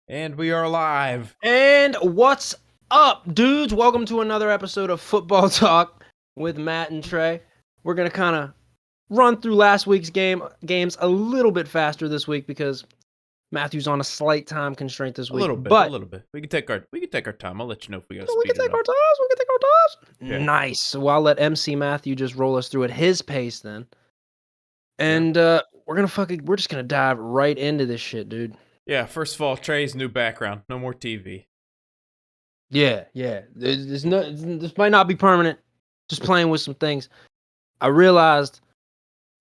And we are live. And what's up, dudes? Welcome to another episode of Football Talk with Matt and Trey. We're going to kind of run through last week's games a little bit faster this week because Matthew's on a slight time constraint this A week. little bit. We can take our time. I'll let you know if we got to We can speed it take up. our times. We can take our times. Yeah. Nice. So I'll let MC Matthew just roll us through at his pace then. And we're just going to dive right into this shit, dude. Yeah, first of all, Trey's new background. No more TV. Yeah. This might not be permanent. Just playing with some things. I realized,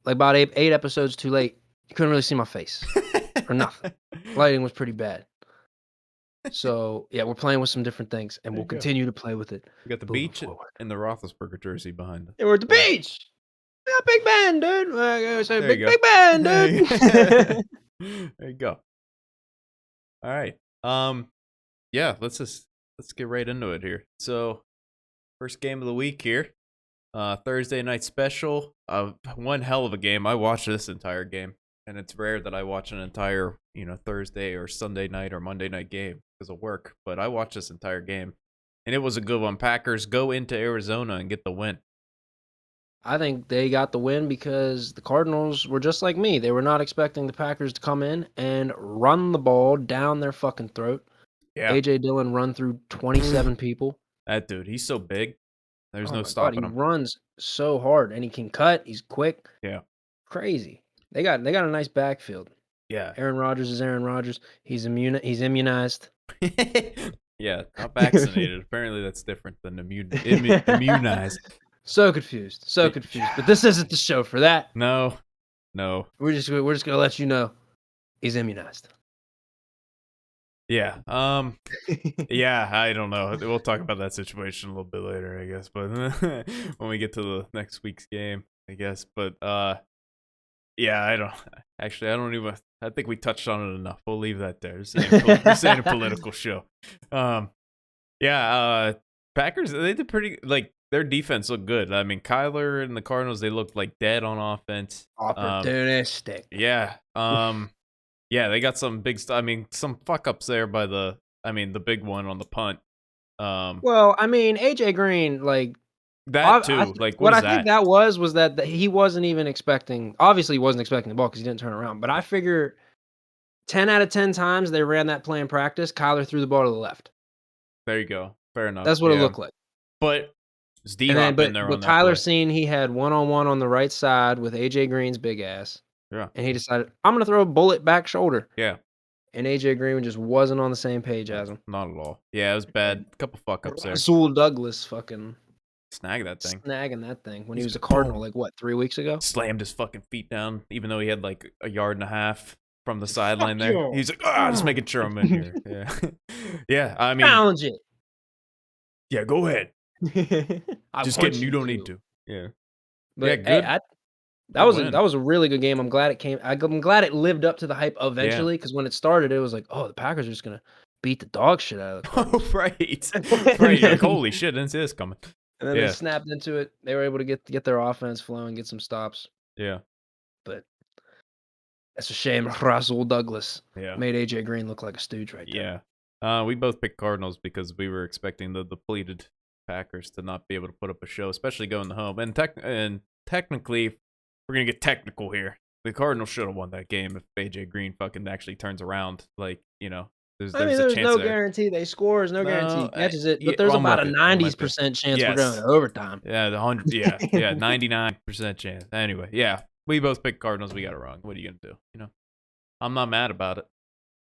like about eight episodes too late, you couldn't really see my face or nothing. Lighting was pretty bad. So yeah, we're playing with some different things, and we'll continue to play with it. We got the beach and the Roethlisberger jersey behind us. Yeah, we're at the beach. Yeah, Big Ben, dude. I say There you go. Big Ben, dude. There you go. All right. Yeah, let's get right into it here. So, first game of the week here. Thursday night special. One hell of a game. I watched this entire game, and it's rare that I watch an entire, Thursday or Sunday night or Monday night game because of work. But I watched this entire game, and it was a good one. Packers go into Arizona and get the win. I think they got the win because the Cardinals were just like me. They were not expecting the Packers to come in and run the ball down their fucking throat. Yeah. AJ Dillon run through 27 people. That dude, he's so big. There's no stopping him. He runs so hard, and he can cut. He's quick. Yeah. Crazy. They got a nice backfield. Yeah. Aaron Rodgers is Aaron Rodgers. He's immunized. Yeah, not vaccinated. Apparently that's different than immunized. So confused. But this isn't the show for that. No. We're just gonna let you know he's immunized. Yeah. Yeah, I don't know. We'll talk about that situation a little bit later, I guess. But when we get to the next week's game, I guess. But yeah, I think we touched on it enough. We'll leave that there. This ain't a political show. Yeah, Packers, they did pretty, their defense looked good. I mean, Kyler and the Cardinals, they looked like dead on offense. Opportunistic. Yeah. Yeah, they got some big stuff. I mean, some fuck ups there by the big one on the punt. Well, I mean, AJ Green, that too. What I think that was that he wasn't even expecting. Obviously, he wasn't expecting the ball because he didn't turn around. But I figure 10 out of 10 times they ran that play in practice, Kyler threw the ball to the left. There you go. Fair enough. That's what it looked like. But D-Hop in there on that Kyler play. seen he had one-on-one on the right side with AJ Green's big ass. Yeah. And he decided, I'm going to throw a bullet back shoulder. Yeah. And AJ Green just wasn't on the same page as him. Not at all. Yeah, it was bad. A couple fuck ups there. Rasul Douglas fucking snagging that thing when he was a Cardinal 3 weeks ago. Slammed his fucking feet down, even though he had a yard and a half from the sideline there. He's like, just making sure I'm in here. Yeah. Yeah, I mean. Challenge it. Yeah, go ahead. Just kidding, you don't need to. Yeah. But yeah, good. Hey, that was a really good game. I'm glad it came. I'm glad it lived up to the hype eventually, because when it started, it was like, oh, the Packers are just gonna beat the dog shit out of the Cardinals. Right. Like, holy shit, didn't see this coming. And then they snapped into it. They were able to get their offense flowing, get some stops. Yeah. But that's a shame. Rasul Douglas made AJ Green look like a stooge right there. Yeah. We both picked Cardinals because we were expecting the depleted Packers to not be able to put up a show, especially going home. And technically, we're gonna get technical here. The Cardinals should have won that game if AJ Green fucking actually turns around. There's there's no guarantee they score. There's no guarantee he catches it, but there's about a 90% chance we're going to overtime. Yeah, 99% chance. Anyway, yeah, we both picked Cardinals. We got it wrong. What are you gonna do? I'm not mad about it.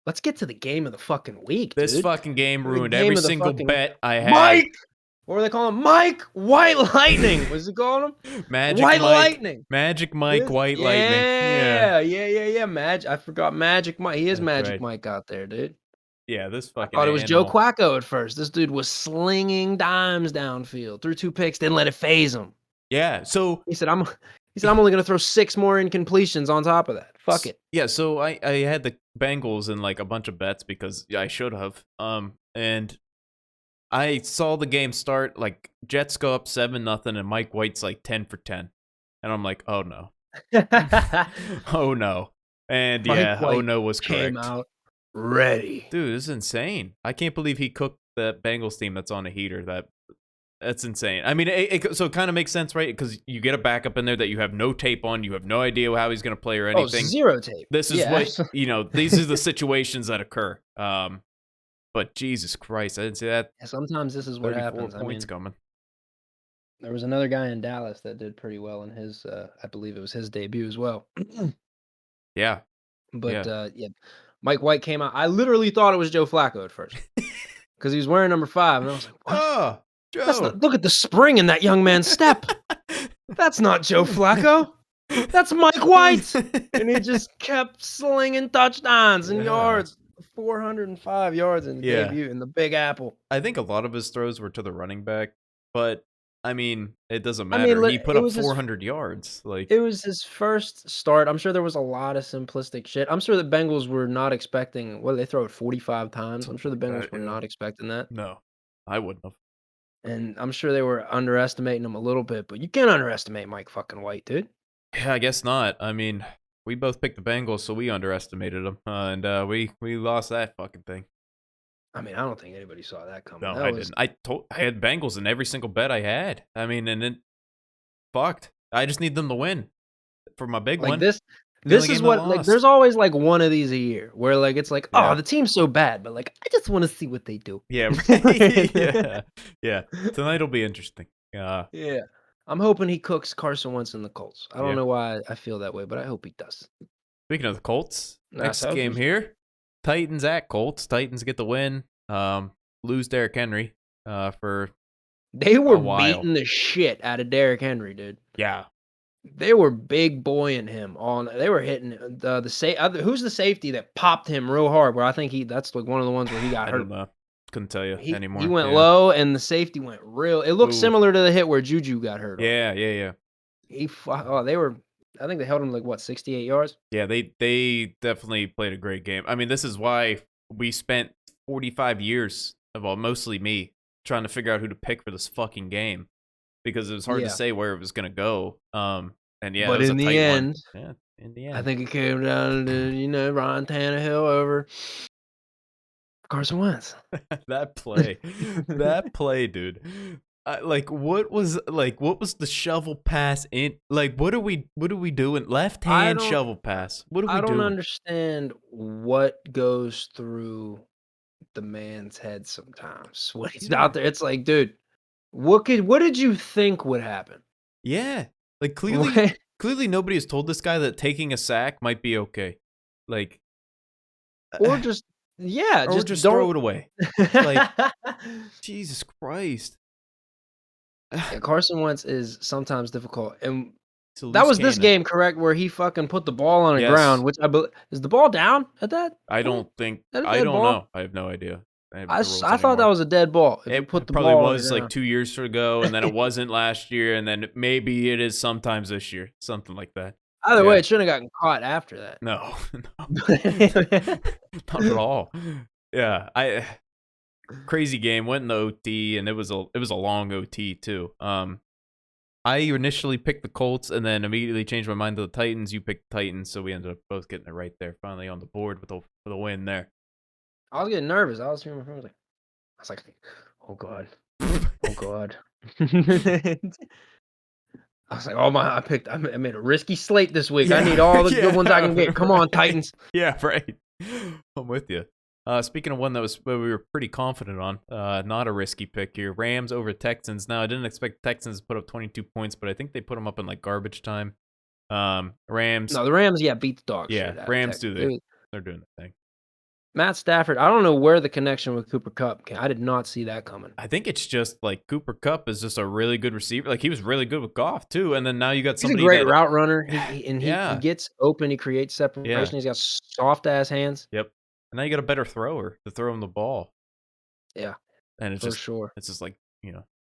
Let's get to the game of the fucking week. This dude. fucking game ruined every single bet I had. Mike! What were they calling him? Mike White Lightning. What's he calling him? Lightning. Magic Mike White Lightning. Yeah. I forgot Magic Mike. He is Magic Mike out there, dude. Yeah, this fucking. I thought it was Joe Quacko at first. This dude was slinging dimes downfield, threw 2 picks, didn't let it phase him. Yeah, so he said, "I'm only gonna throw 6 more incompletions on top of that. Fuck it." Yeah, so I had the Bengals in a bunch of bets because I should have. And I saw the game start, Jets go up 7-0, and Mike White's 10 for 10. And I'm like, oh no. Oh no. And Mike White oh no was correct. Came out ready. Dude, this is insane. I can't believe he cooked that Bengals team that's on a heater. That's insane. I mean, so it kind of makes sense, right? Because you get a backup in there that you have no tape on. You have no idea how he's going to play or Oh, anything. 0 tape. This is Yeah. what, these are the situations that occur. But Jesus Christ, I didn't see that. Sometimes this is what 34 happens. points coming. There was another guy in Dallas that did pretty well in his, I believe it was his debut as well. Yeah. But, Yeah. yeah, Mike White came out. I literally thought it was Joe Flacco at first because he was wearing number 5, and I was like, "What? Oh, That's Joe. not look at the spring in that young man's step. That's not Joe Flacco. That's Mike White." And he just kept slinging touchdowns and yards. 405 yards in the debut in the Big Apple. I think a lot of his throws were to the running back, but I mean, it doesn't matter. He put up 400 yards. It was his first start. I'm sure there was a lot of simplistic shit. I'm sure the Bengals were not expecting. What did they throw it 45 times? I'm sure the Bengals were not expecting that. No, I wouldn't have. And I'm sure they were underestimating him a little bit, but you can't underestimate Mike fucking White, dude. Yeah, I guess not. I mean, we both picked the Bengals, so we underestimated them, and we lost that fucking thing. I mean, I don't think anybody saw that coming. No, I didn't. I had Bengals in every single bet I had. I mean, and then fucked. I just need them to win for my big one. This is what, like, there's always like one of these a year where like it's like, oh, the team's so bad, but like I just want to see what they do. Yeah, right. yeah. Tonight'll be interesting. Yeah. I'm hoping he cooks Carson Wentz in the Colts. I don't know why I feel that way, but I hope he does. Speaking of the Colts, next game here, Titans at Colts. Titans get the win. Lose Derrick Henry for They were beating the shit out of Derrick Henry, dude. Yeah. They were big boying him on. They were hitting who's the safety that popped him real hard? Where I think that's like one of the ones where he got hurt. I don't know. Couldn't tell you anymore. He went low, and the safety went real. It looked similar to the hit where Juju got hurt. Yeah. They were. I think they held him like what 68 yards. Yeah, they definitely played a great game. I mean, this is why we spent 45 years, well, mostly me, trying to figure out who to pick for this fucking game. Because it was hard to say where it was going to go. And yeah, but in the end, I think it came down to Ryan Tannehill over Carson Wentz. that play, dude. What was the shovel pass in? Like, what are we doing? Left hand shovel pass. What are we doing? I don't understand what goes through the man's head sometimes when he's out there. It's like, dude. What did you think would happen? Yeah. Like clearly nobody has told this guy that taking a sack might be okay. Like or just just throw it away. Like Jesus Christ. Yeah, Carson Wentz is sometimes difficult. And that was this game, correct? Where he fucking put the ball on the ground, which I believe is the ball down at that? I don't know. I have no idea. I thought that was a dead ball. It probably was like 2 years ago, and then it wasn't last year, and then maybe it is sometimes this year, something like that. Either way, it shouldn't have gotten caught after that. No, not at all. Yeah, crazy game. Went in the OT, and it was a long OT too. I initially picked the Colts, and then immediately changed my mind to the Titans. You picked the Titans, so we ended up both getting it right there. Finally on the board with the win there. I was getting nervous. I was hearing my phone. I was like, oh God. Oh God. I was like, I made a risky slate this week. I need all the good ones I can get. Come on, Titans. Yeah, right. I'm with you. Speaking of one that we were pretty confident on, not a risky pick here. Rams over Texans. Now, I didn't expect Texans to put up 22 points, but I think they put them up in like garbage time. Rams. No, the Rams, beat the dog. Yeah, Rams they're doing the thing. Matt Stafford, I don't know where the connection with Cooper Kupp came. I did not see that coming. I think it's just like Cooper Kupp is just a really good receiver. Like he was really good with Goff too, and then now you got somebody. He's a great route runner. He gets open. He creates separation. Yeah. He's got soft ass hands. Yep. And now you got a better thrower to throw him the ball. Yeah. And it's just like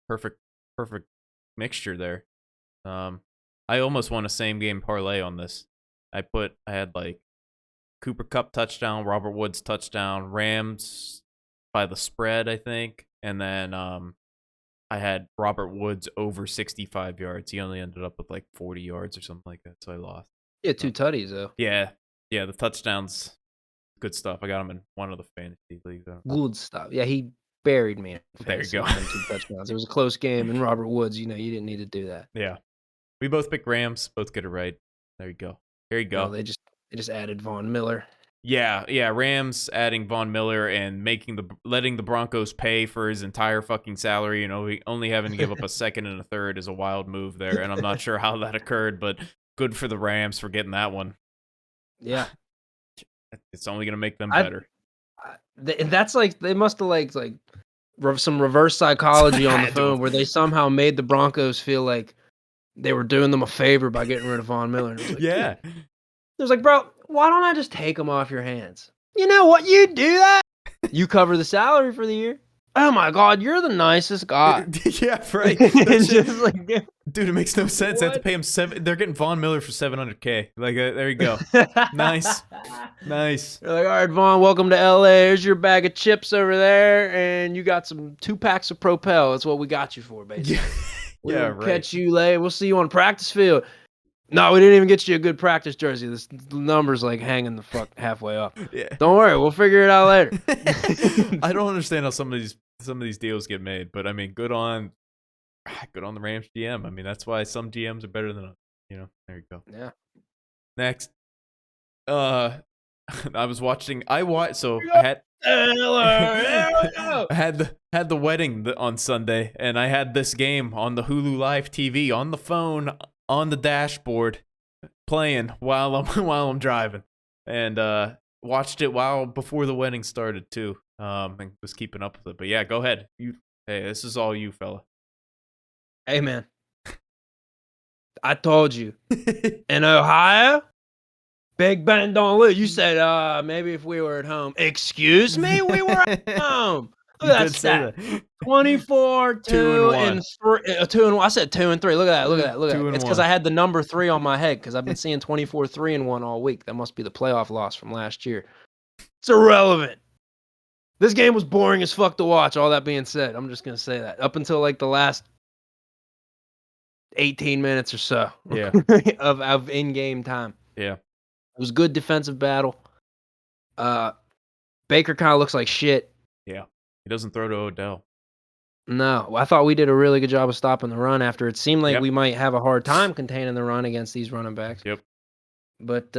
perfect mixture there. I almost won a same game parlay on this. I had like Cooper Kupp touchdown, Robert Woods touchdown, Rams by the spread, I think. And then I had Robert Woods over 65 yards. He only ended up with like 40 yards or something like that, so I lost. Yeah, 2 tutties, though. Yeah, the touchdowns Good stuff. I got him in one of the fantasy leagues. Good stuff. Yeah, he buried me. There you go. 2 touchdowns. It was a close game, and Robert Woods, you didn't need to do that. Yeah. We both picked Rams. Both get it right. There you go. Here you go. No, they just added Von Miller. Yeah. Rams adding Von Miller and letting the Broncos pay for his entire fucking salary. Only having to give up a second and a third is a wild move there, and I'm not sure how that occurred, but good for the Rams for getting that one. Yeah, it's only gonna make them better. That's like they must have like some reverse psychology on the phone where they somehow made the Broncos feel like they were doing them a favor by getting rid of Von Miller. And it was like, yeah. It was like, bro, why don't I just take him off your hands? You know what? You do that. You cover the salary for the year. Oh my God, you're the nicest guy. Yeah, right. Just like, dude, it makes no sense. They have to pay him They're getting Von Miller for $700K. Like, there you go. Nice. They're like, all right, Von, welcome to LA. Here's your bag of chips over there, and you got 2 packs of Propel. That's what we got you for, basically. We'll catch you later. We'll see you on the practice field. No, we didn't even get you a good practice jersey. This number's like hanging the fuck halfway up. Yeah. Don't worry, we'll figure it out later. I don't understand how some of these deals get made, but I mean, good on the Rams GM. I mean, that's why some GMs are better than others. There you go. Yeah. Next, I had the wedding on Sunday, and I had this game on the Hulu Live TV on the phone on the dashboard playing while I'm driving, and watched it before the wedding started too. And was keeping up with it. But yeah, go ahead. Hey, this is all you, fella. Hey man, I told you in Ohio, Big Ben don't lose. You said maybe if we were at home. Excuse me, we were at home. Look at that stat. 24, 2 and 3. 2 and 1. I said 2 and 3. Look at that. It's because I had the number 3 on my head because I've been seeing 24, 3 and 1 all week. That must be the playoff loss from last year. It's irrelevant. This game was boring as fuck to watch. All that being said, I'm just gonna say that up until like the last 18 minutes or so. Yeah. of in-game time. Yeah. It was a good defensive battle. Baker kind of looks like shit. Yeah. He doesn't throw to Odell. No, I thought we did a really good job of stopping the run after it seemed like we might have a hard time containing the run against these running backs. Yep. But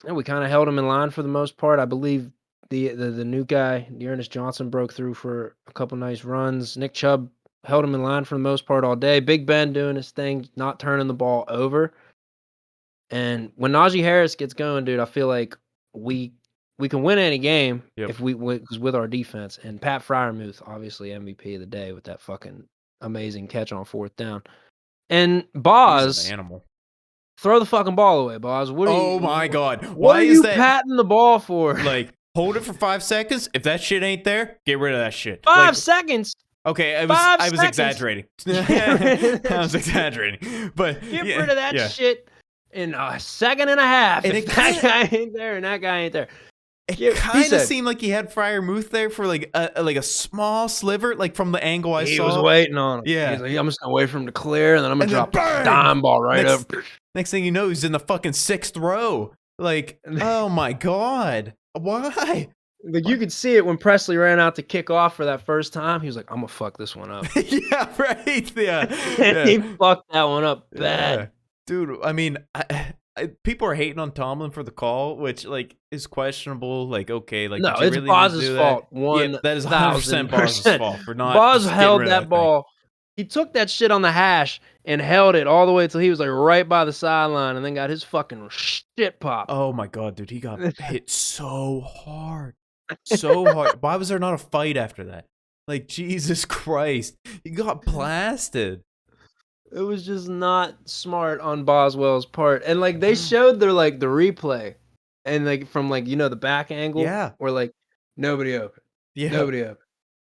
we kind of held them in line for the most part. I believe the new guy, Dearness Johnson, broke through for a couple nice runs. Nick Chubb held him in line for the most part all day. Big Ben doing his thing, not turning the ball over. And when Najee Harris gets going, dude, I feel like we can win any game if with our defense. And Pat Freiermuth, obviously MVP of the day with that fucking amazing catch on 4th down. And Boz, animal. Throw the fucking ball away, Boz. My God. Why are you patting the ball for? Like, hold it for 5 seconds. If that shit ain't there, get rid of that shit. 5 seconds. Okay, I was exaggerating. I was exaggerating. But get rid of that shit in a second and a half. And that guy ain't there and that guy ain't there. It kind of seemed like he had Freiermuth there for like a small sliver, like from the angle I saw. He was waiting on him. Yeah. He's like, I'm just going to wait for him to clear, and then I'm going to drop a dime ball right up. Next thing you know, he's in the fucking 6th row. Like, oh my God. Why? Like, you could see it when Presley ran out to kick off for that first time. He was like, I'm going to fuck this one up. Yeah, right. Yeah. He fucked that one up bad. Yeah. Dude, I mean, people are hating on Tomlin for the call, which like is questionable. Like, okay, like no, it's really Boz's fault. That is 100% Boz's fault for not. Boz held that ball. He took that shit on the hash and held it all the way until he was like right by the sideline, and then got his fucking shit popped. Oh my God, dude, he got hit so hard, so hard. Why was there not a fight after that? Like, Jesus Christ, he got blasted. It was just not smart on Boswell's part. And like they showed the replay and like from like, the back angle. Yeah. Where like nobody open. Yeah. Nobody open.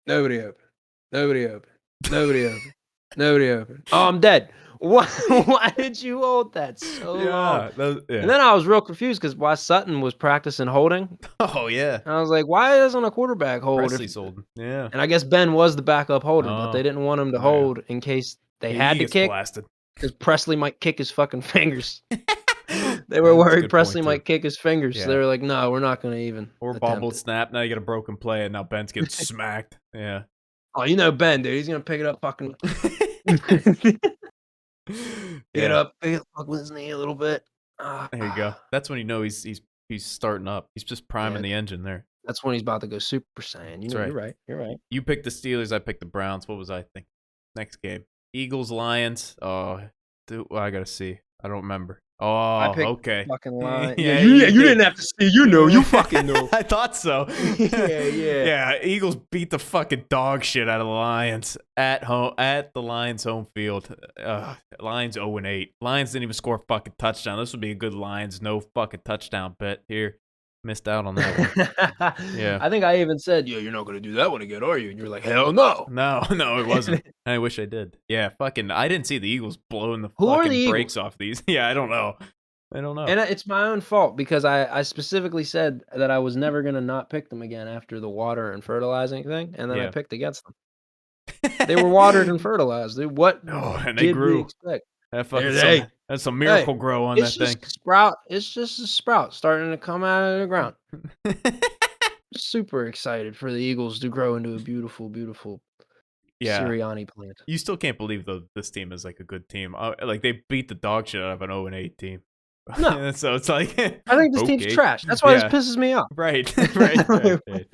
Nobody open. Nobody open. Nobody open. Nobody open. Oh, I'm dead. Why did you hold that so long? And then I was real confused because why Sutton was practicing holding. Oh yeah. And I was like, why doesn't a quarterback hold? Presley's holding. Yeah. And I guess Ben was the backup holder, but they didn't want him to hold in case they had to kick. Blasted. Because Presley might kick his fucking fingers. They were That's a worried good Presley point, too. might kick his fingers, so Yeah. they were like, "No, we're not gonna even Or attempt bobbled it." snap. Now you get a broken play, and now Ben's getting smacked. Yeah. Oh, you know Ben, dude. He's gonna pick it up, fucking pick it Yeah. up, fuck with his knee a little bit. There you go. That's when you know he's starting up. He's just priming Yeah, the engine there. that's when he's about to go Super Saiyan. You That's know, right. you're right. You're right. You picked the Steelers. I picked the Browns. What was I thinking? Next game, Eagles Lions. Oh, dude, I gotta see. I don't remember. I Oh, picked okay. fucking line. Yeah, you did. didn't have to see. You know, you fucking know. I thought so. Yeah. Yeah, Eagles beat the fucking dog shit out of the Lions at home at the Lions home field. Lions 0-8. Lions didn't even score a fucking touchdown. This would be a good Lions no fucking touchdown bet here. Missed out on that one. Yeah. I think I even said, "Yeah, you're not gonna do that one again, are you?" And you're like, "Hell no." No, it wasn't. I wish I did. Yeah, fucking. I didn't see the Eagles blowing the Who are fucking the brakes off these. Yeah, I don't know. And it's my own fault because I specifically said that I was never gonna not pick them again after the water and fertilizing thing, and then I Yeah. picked against them. They were watered and fertilized, dude. What Oh, and they did we grew. expect? That fucking Hey, that's some miracle grow on that it's thing. just sprout. It's just a sprout starting to come out of the ground. Super excited for the Eagles to grow into a beautiful, beautiful Yeah. Sirianni plant. You still can't believe though this team is like a good team. Like they beat the dog shit out of an 0-8 team. No. So it's like I think this team's okay. trash. That's why Yeah. this pisses me off. Right. Right.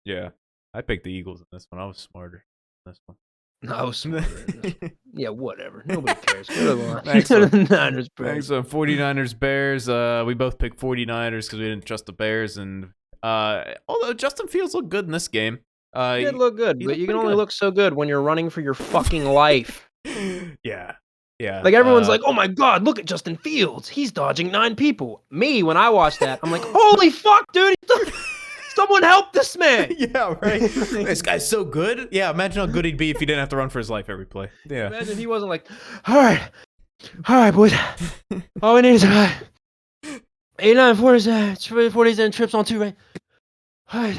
Yeah. I picked the Eagles in this one. I was smarter in this one. No, I was smarter in this one. Yeah, whatever. Nobody cares. Go to the Next line. one. Niners, Thanks, Bears. 49ers, Bears. We both picked 49ers because we didn't trust the Bears. And although Justin Fields looked good in this game. He did look good, he but looked you can pretty only good. look so good when you're running for your fucking life. Yeah. Yeah. Like everyone's like, "Oh my god, look at Justin Fields. He's dodging 9 people." Me, when I watch that, I'm like, "Holy fuck, dude. Someone help this man." Yeah, right. This guy's so good. Yeah, imagine how good he'd be if he didn't have to run for his life every play. Yeah. Imagine if he wasn't like, all right, boys. All we need is 89 40s and trips on 2, right? All right.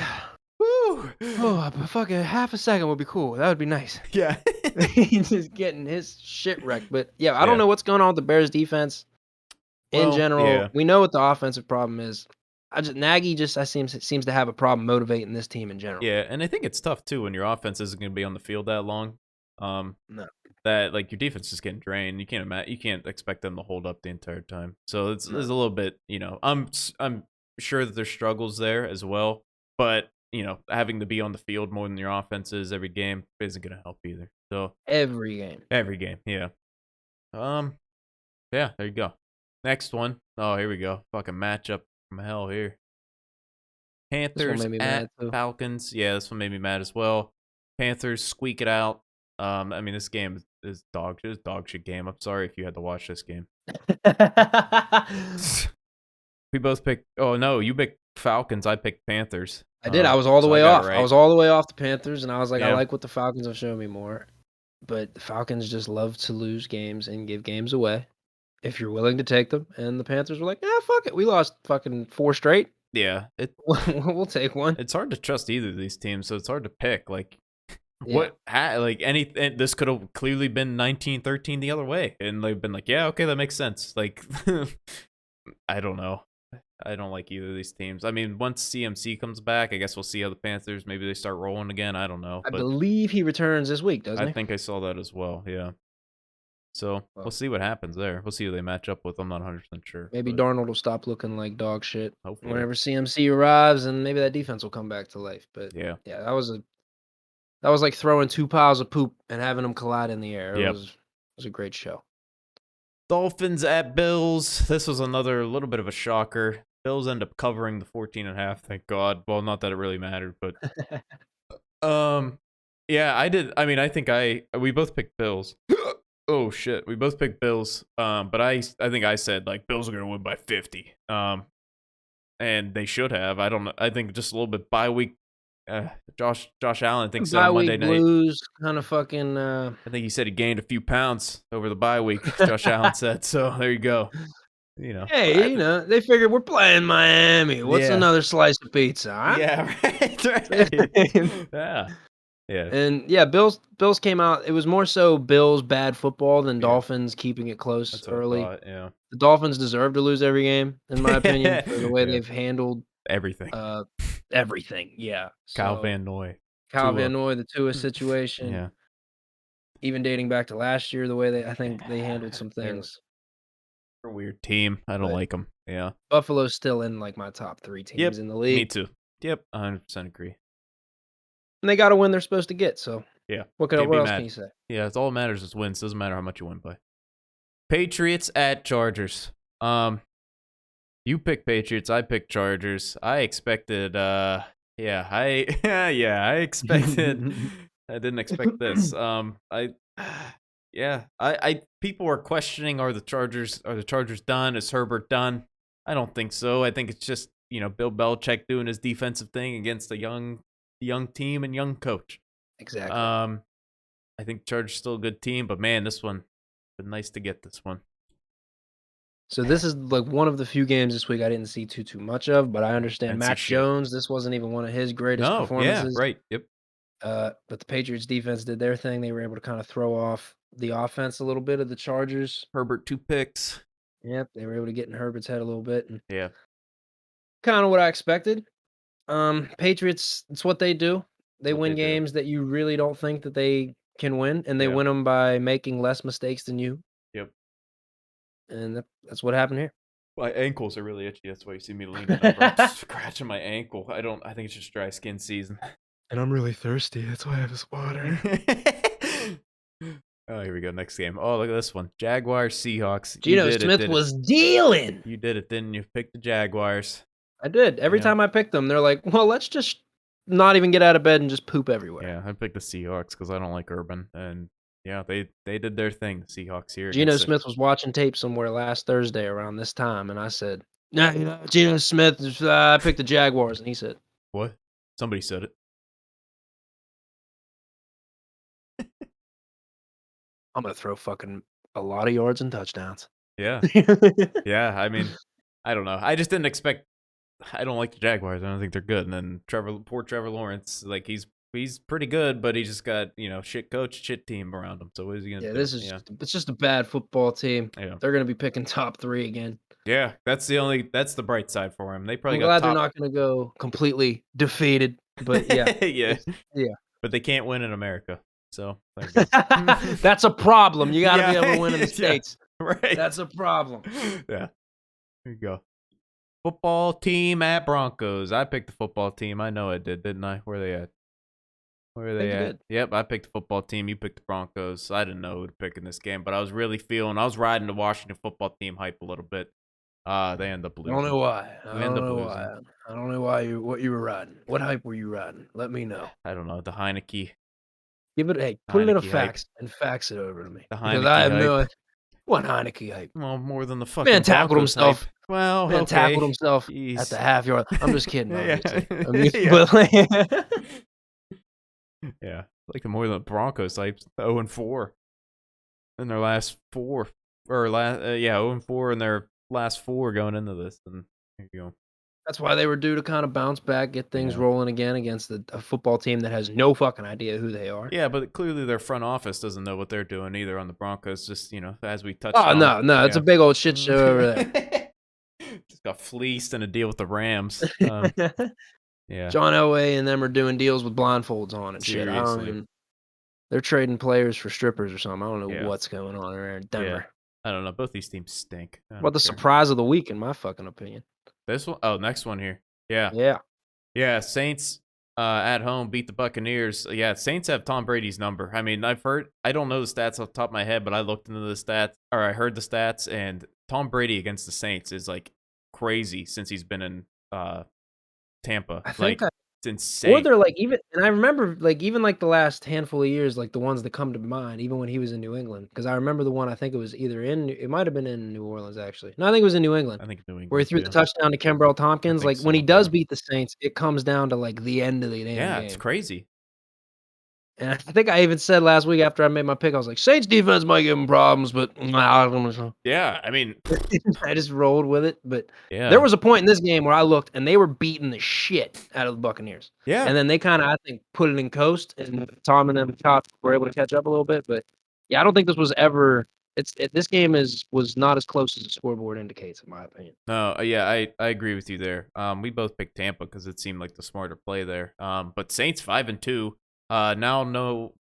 Woo. Oh, but fucking half a second would be cool. That would be nice. Yeah. He's just getting his shit wrecked. But yeah, I Yeah. don't know what's going on with the Bears defense in Well, general. yeah. We know what the offensive problem is. Nagy seems to have a problem motivating this team in general. Yeah, and I think it's tough too when your offense isn't going to be on the field that long. No. That like your defense is getting drained. You can't expect them to hold up the entire time. So it's a little bit, I'm sure that there's struggles there as well, but having to be on the field more than your offense is every game isn't going to help either. So Every game, yeah. Yeah, there you go. Next one. Oh, here we go. Fucking matchup from hell here. Panthers made me at mad, too. Falcons. Yeah, this one made me mad as well. Panthers squeak it out. I mean, this game is dog shit game. I'm sorry if you had to watch this game. We both picked. Oh no, you picked Falcons. I picked Panthers. I did. I was all the so way I got off. it I right. was all the way off the Panthers, and I was like, I Yeah. like what the Falcons have shown me more. But the Falcons just love to lose games and give games away if you're willing to take them. And the Panthers were like, fuck it. We lost fucking 4 straight. Yeah, We'll take one. it's hard to trust either of these teams, so it's hard to pick. Like, Yeah. this could have clearly been 19-13 the other way, and they've been like, yeah, okay, that makes sense. Like, I don't know. I don't like either of these teams. I mean, once CMC comes back, I guess we'll see how the Panthers, maybe they start rolling again. I don't know. I But believe he returns this week, doesn't I he? think I saw that as well, yeah. So we'll see what happens there. We'll see who they match up with. I'm not 100% sure. Maybe but Darnold will stop looking like dog shit hopefully. whenever CMC arrives, and maybe that defense will come back to life. But Yeah. that was like throwing 2 piles of poop and having them collide in the air. It Yep. was a great show. Dolphins at Bills. This was another little bit of a shocker. Bills end up covering the 14.5. Thank God. Well, not that it really mattered, but yeah, I did. I mean, I think we both picked Bills. Oh shit, we both picked Bills. But I think I said like Bills are gonna win by 50. And they should have. I don't know. I think just a little bit bye week. Josh Allen, I think said on Monday night. Blues kind of fucking. I think he said he gained a few pounds over the bye week. Josh Allen said. So there you go. Hey, they figured we're playing Miami. What's Yeah. another slice of pizza? Huh? Yeah, right. Yeah. Yeah, And yeah, Bills came out. It was more so Bills bad football than yeah. Dolphins keeping it close That's what I early. thought. Yeah. The Dolphins deserve to lose every game, in my opinion, for the way Yeah. they've handled Everything. uh everything. Yeah. Kyle So Van Noy. Kyle Tua. Van Noy, the Tua situation, Yeah. even dating back to last year, the way I think they handled some They're things. a weird team. I don't But like them. Yeah. Buffalo's still in like my top 3 teams Yep. in the Me league. too. Yep. 100% agree. And they got to win they're supposed to get. So Yeah. what Can't be else can mad. you say? Yeah. It's all that matters is wins. Doesn't matter how much you win by. Patriots at Chargers. You picked Patriots. I picked Chargers. I expected. Yeah. I expected. I didn't expect this. Yeah. I people were questioning: Are the Chargers done? Is Herbert done? I don't think so. I think it's just Bill Belichick doing his defensive thing against a young team and young coach. Exactly. I think Chargers still a good team, but man, this one been nice to get this one. So this is like one of the few games this week I didn't see too much of, but I understand Didn't see Mac shit. Jones, this wasn't even one of his greatest No, yeah, performances. right, yep. But the Patriots defense did their thing. They were able to kind of throw off the offense a little bit of the Chargers. Herbert 2 picks. Yep, they were able to get in Herbert's head a little bit, and Yeah, kind of what I expected. Patriots, it's what they do. They that's what win they do. games that you really don't think that they can win, and they Yeah, win them by making less mistakes than you. yep. And that's what happened here. My ankles are really itchy. That's why you see me leaning over. I'm scratching my ankle. I think it's just dry skin season. And I'm really thirsty. That's why I have this water. Oh, here we go. Next game. Oh, look at this one. Jaguars Seahawks. You Geno did it, Smith did it. was dealing. You did it, didn't you? Pick the Jaguars. I did. Every Yeah. time I picked them, they're like, well, let's just not even get out of bed and just poop everywhere. Yeah, I picked the Seahawks because I don't like Urban, and yeah, they did their thing. The Seahawks here. Geno against Smith was watching tape somewhere last Thursday around this time, and I said, nah, Geno Smith, I picked the Jaguars. And he said, what? Somebody said it. I'm going to throw fucking a lot of yards and touchdowns. Yeah, yeah. I mean, I don't know. I just didn't expect. I don't like the Jaguars. I don't think they're good. And then poor Trevor Lawrence, like he's pretty good, but he just got shit coach, shit team around him. So what is he gonna do? It's just a bad football team. Yeah. They're going to be picking top 3 again. Yeah, that's the bright side for him. They probably I'm got glad top. they're not going to go completely defeated, but yeah. Yeah. Yeah. But they can't win in America. So That's a problem. You got to be able to win in the Yeah, States. right. That's a problem. Yeah. There you go. Football team at Broncos. I picked the football team. I know I did, didn't I? Where are they at? Where are they think you at? did. Yep, I picked the football team. You picked the Broncos. I didn't know who to pick in this game, but I was really feeling. I was riding the Washington football team hype a little bit. They end up I losing. don't know why. We end up losing. I don't know what you were riding. What hype were you riding? Let me know. I don't know. The Heineke. Put it in a Heineke hype. fax and fax it over to me. The Because Heineke I have no hype. what Heineke hype. Well, more than the fucking Man tackled Broncos himself. hype. Well, Man okay. tackled himself Jeez. at the half yard. I'm just kidding, Yeah. obviously. Yeah. But like, Yeah, like more than the Broncos hype. 0-4 in their last 4, or 0-4 in their last 4 going into this. And there you go. that's why they were due to kind of bounce back, get things Yeah. rolling again against a football team that has no fucking idea who they are. Yeah, but clearly their front office doesn't know what they're doing either on the Broncos. Just as we touched Oh on. no, it's a big old shit show over there. Just got fleeced in a deal with the Rams. Yeah, John Elway and them are doing deals with blindfolds on and shit. seriously. They're trading players for strippers or something. I don't know Yeah. what's going on there in Denver. I don't know. Both these teams stink. What the surprise of the week, in my fucking opinion. This one? Oh, next one here. Yeah. Yeah. Yeah, Saints at home beat the Buccaneers. Yeah, Saints have Tom Brady's number. I mean, I don't know the stats off the top of my head, but I looked into the stats, or I heard the stats, and Tom Brady against the Saints is like crazy since he's been in Tampa. I think it's insane. or they're like even, and I remember like even like the last handful of years, like the ones that come to mind, even when he was in New England, because I remember the one I think it was it might have been in New Orleans actually. No, I think it was in New England. I think New England. Where he threw the touchdown to Kimbrel Tompkins. Like when he does beat the Saints, it comes down to like the end of the damn game. Yeah, it's crazy. And I think I even said last week after I made my pick, I was like, Saints defense might give them problems, but I don't know. Yeah, I mean, I just rolled with it. But yeah, there was a point in this game where I looked and they were beating the shit out of the Buccaneers. yeah, And then they kind of, I think, put it in coast, and Tom and them were able to catch up a little bit. But yeah, I don't think this was ever. This game was not as close as the scoreboard indicates, in my opinion. no, yeah, I agree with you there. We both picked Tampa because it seemed like the smarter play there. But Saints 5-2. Now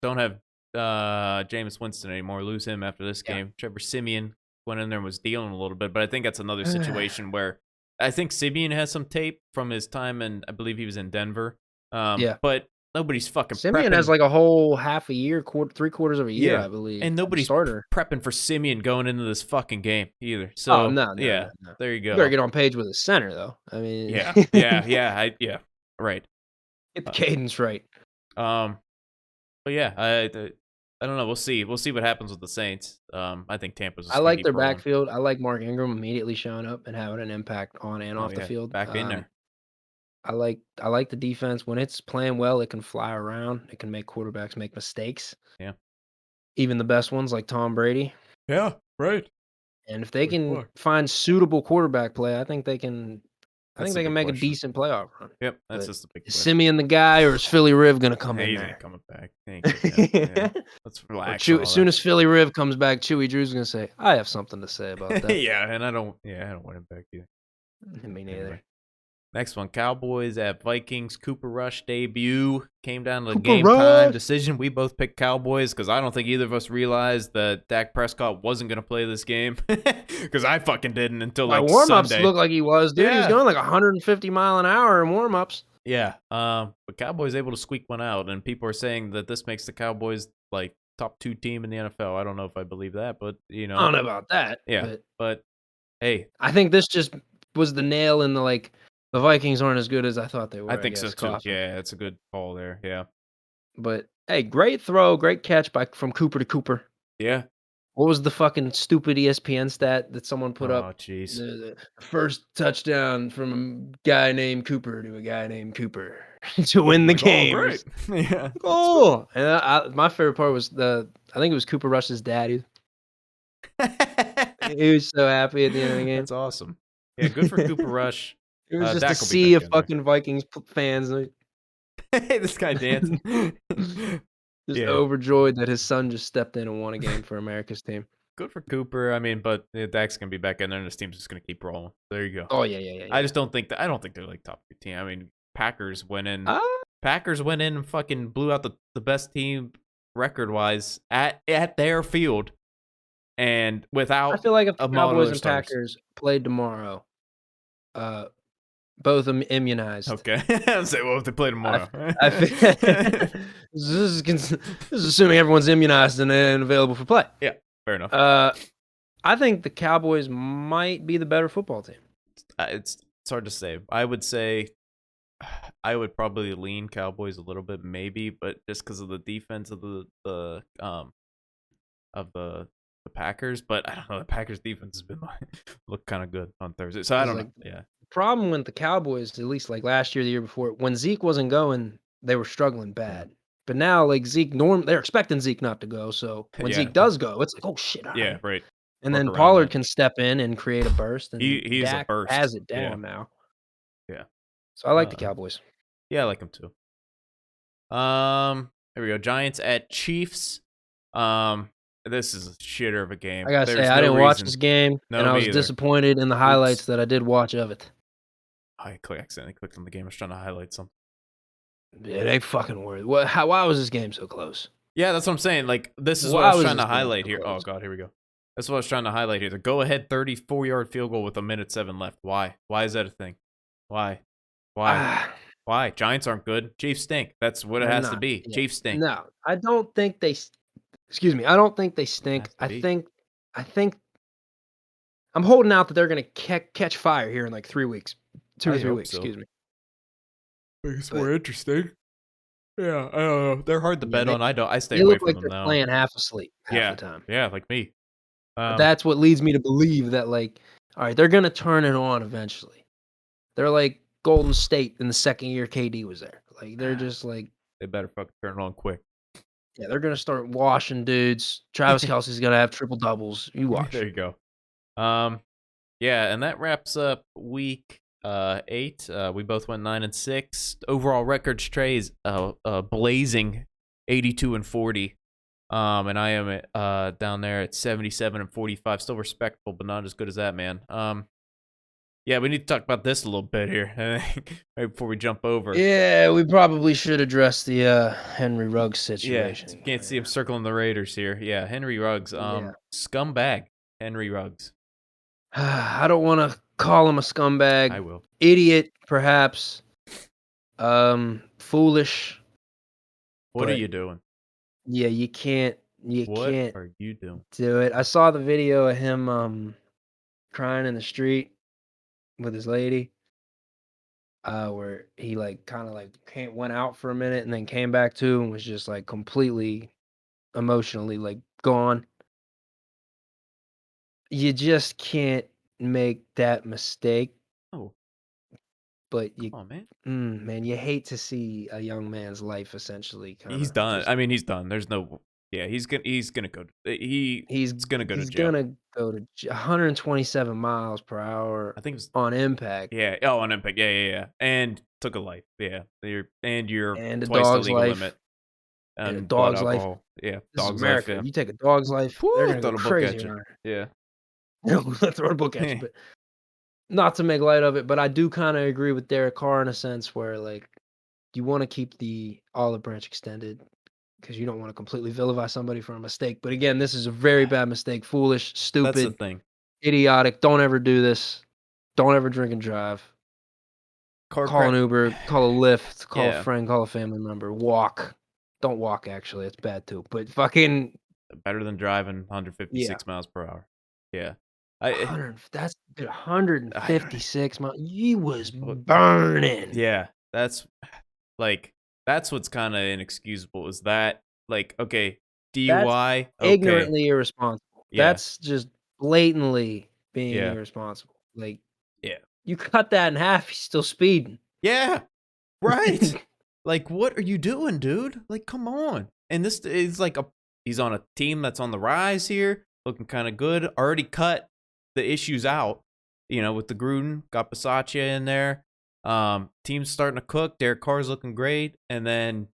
don't have Jameis Winston anymore. Lose him after this Yeah. game. Trevor Siemian went in there and was dealing a little bit, but I think that's another situation where I think Siemian has some tape from his time, and I believe he was in Denver. Yeah. But nobody's fucking Simeon prepping. has like a whole half a year, 3/4 of a year, Yeah, I believe. and nobody's starter. prepping for Siemian going into this fucking game either. So Oh no, yeah, no. there you You go. better get on page with his center though. I mean, Yeah, right. get the cadence right. But yeah, I don't know. We'll see. We'll see what happens with the Saints. I think Tampa's. I like their backfield. I like Mark Ingram immediately showing up and having an impact on and off the field. Back in there. I like the defense. When it's playing well, it can fly around. It can make quarterbacks make mistakes. Yeah. Even the best ones like Tom Brady. Yeah, right. And if they For can sure. find suitable quarterback play, I think they can make a decent playoff run. Yep, that's But just the big is question. Simeon the guy, or is Philly Riv gonna come in He there? ain't coming back. He ain't getting that. Yeah. Let's relax. As soon as Philly Riv comes back, Chewy Drew's gonna say, "I have something to say about that." yeah, and I don't want him back either. Me neither. Anyway. Next one, Cowboys at Vikings. Cooper Rush debut. Came down to the Cooper game time Rush! decision. We both picked Cowboys because I don't think either of us realized that Dak Prescott wasn't going to play this game. Because I fucking didn't until My like warm-ups Sunday. looked like he was, dude. He was Yeah. going like 150 mile an hour in warm-ups. Yeah. But Cowboys able to squeak one out, and people are saying that this makes the Cowboys like top 2 team in the NFL. I don't know if I believe that, but I don't know about that. Yeah. But hey, I think this just was the nail in the the Vikings aren't as good as I thought they were. I think so guess, too. coffee. Yeah, it's a good call there. Yeah. But hey, great throw, great catch from Cooper to Cooper. Yeah. What was the fucking stupid ESPN stat that someone put up? Oh, jeez. The first touchdown from a guy named Cooper to a guy named Cooper to win the game. Oh, great. Yeah. Cool. And my favorite part was I think it was Cooper Rush's dad. He was so happy at the end of the game. That's awesome. Yeah, good for Cooper Rush. It was just Dak a will be sea back of in there. fucking Vikings fans Hey, this guy dancing. just Yeah. overjoyed that his son just stepped in and won a game for America's team. Good for Cooper. I mean, but Dak's gonna be back in there, and this team's just gonna keep rolling. There you go. Oh yeah. I just don't think I don't think they're like top 3 team. I mean, Packers went in. Packers went in and fucking blew out the best team record wise at their field, and without. I feel like if the a lot of Cowboys other and stars. Packers played tomorrow, both immunized. Okay. Say, well, if they play tomorrow. This is assuming everyone's immunized and available for play. Yeah, fair enough. I think the Cowboys might be the better football team. It's hard to say. I would say I would probably lean Cowboys a little bit, maybe, but just because of the defense of the Packers. But I don't know. The Packers defense has been look kind of good on Thursday, so I don't know. Yeah. Problem with the Cowboys, at least like last year, the year before, when Zeke wasn't going, they were struggling bad. But now, like they're expecting Zeke not to go. So when Zeke does go, it's like, oh shit! All yeah, right. right. And then Pollard can step in and create a burst. And he's Dak a burst. has it down now. Yeah. So I like the Cowboys. Yeah, I like them too. Here we go. Giants at Chiefs. This is a shitter of a game. I gotta say, I didn't watch this game, No, and I was disappointed in the highlights that I did watch of it. I accidentally clicked on the game. I was trying to highlight something. Yeah, they fucking were. Why was this game so close? Yeah, that's what I'm saying. Like, this is what I was trying to highlight here. Oh, God, here we go. That's what I was trying to highlight here. The go-ahead 34-yard field goal with 1:07 left. Why? Why is that a thing? Why? Why? Giants aren't good. Chiefs stink. That's what it has to be. Yeah. Chiefs stink. No, I don't think they. Excuse me. I don't think they stink. I think I'm holding out that they're gonna catch fire here in like 3 weeks, 2 or 3 weeks. So. Excuse me. It's more interesting. Yeah, I don't know. They're hard to bet on. I stay they away look from like them they're now. playing half asleep half the time. Yeah, like me. That's what leads me to believe that, like, all right, they're gonna turn it on eventually. They're like Golden State in the second year KD was there. Like, they're just like they better fucking turn it on quick. Yeah, they're gonna start washing dudes. Travis Kelce's gonna have triple doubles. You watch. There you go. Yeah, and that wraps up week 8. We both went 9-6. Overall records, Trey is blazing 82-40. And I am down there at 77-45. Still respectable, but not as good as that, man. Yeah, we need to talk about this a little bit here right before we jump over. Yeah, we probably should address the Henry Ruggs Yeah, situation. you can't see him circling the Raiders here. Yeah, Henry Ruggs, Yeah. scumbag Henry Ruggs. I don't want to call him a scumbag. I will. Idiot, perhaps. Foolish. What are but you doing? Yeah, you can't. What are you doing? Do it. I saw the video of him crying in the street with his lady. Where he kind of went out for a minute and then came back to and was just like completely emotionally gone. You just can't make that mistake. Oh, But come on, man. Man, you hate to see a young man's life essentially He's done. I mean, he's done. There's no. Yeah, he's gonna go. He's gonna go to jail. He's gonna go to 127 miles per hour. I think it was on impact. Yeah. Oh, on impact. Yeah. And took a life. Yeah. You're And a twice dog's the legal life. limit. And a dog's life. Alcohol. Yeah. This is Dog's America. life. Yeah. You take a dog's life, they're gonna Throw go the book at crazy you. around. Yeah. Throw the book at you, but not to make light of it, but I do kind of agree with Derek Carr in a sense where you want to keep the olive branch extended because you don't want to completely vilify somebody for a mistake. But again, this is a very bad mistake. Foolish, stupid, That's the thing. Idiotic. Don't ever do this. Don't ever drink and drive. Call an Uber, call a Lyft, call a friend, call a family member. Walk. Don't walk, actually. It's bad too. But fucking better than driving 156 miles per hour. Yeah. That's 156 miles. He was burning. Yeah. That's what's kind of inexcusable is that okay, DUI, That's ignorantly irresponsible. Yeah. That's just blatantly being irresponsible. You cut that in half, he's still speeding. Yeah. Right. What are you doing, dude? Come on. And this is he's on a team that's on the rise here, looking kind of good. Already cut the issues out, with the Gruden, got Bisaccia in there. Team's starting to cook. Derek Carr's looking great. And then